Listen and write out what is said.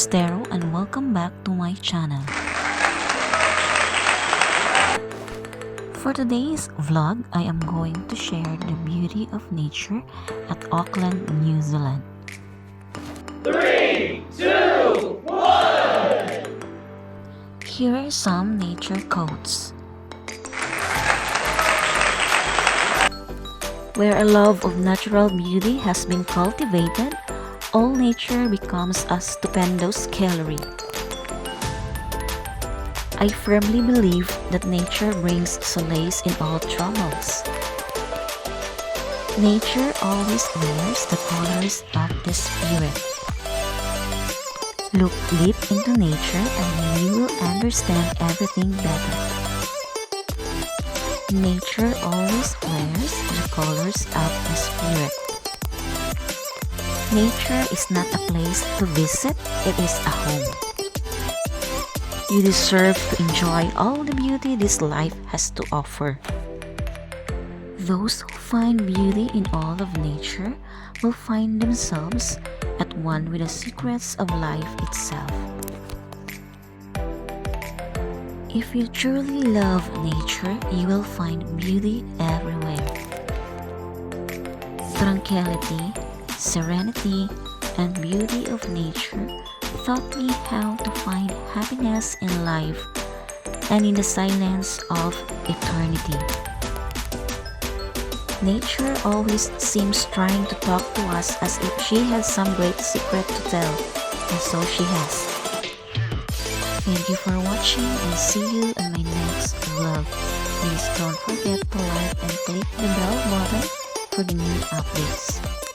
is Tero and welcome back to my channel. For today's vlog, I am going to share the beauty of nature at Auckland, New Zealand. 3, 2, 1! Here are some nature quotes. Where a love of natural beauty has been cultivated, all nature becomes a stupendous gallery. I firmly believe that nature brings solace in all troubles. Nature always wears the colors of the spirit. Look deep into nature and you will understand everything better. Nature always wears the colors of the spirit. Nature is not a place to visit, it is a home. You deserve to enjoy all the beauty this life has to offer. Those who find beauty in all of nature will find themselves at one with the secrets of life itself. If you truly love nature, you will find beauty everywhere. Tranquility, serenity, and beauty of nature taught me how to find happiness in life and in the silence of eternity. Nature always seems trying to talk to us as if she has some great secret to tell, and so she has. Thank you for watching and see you in my next vlog. Please don't forget to like and click the bell button for the new updates.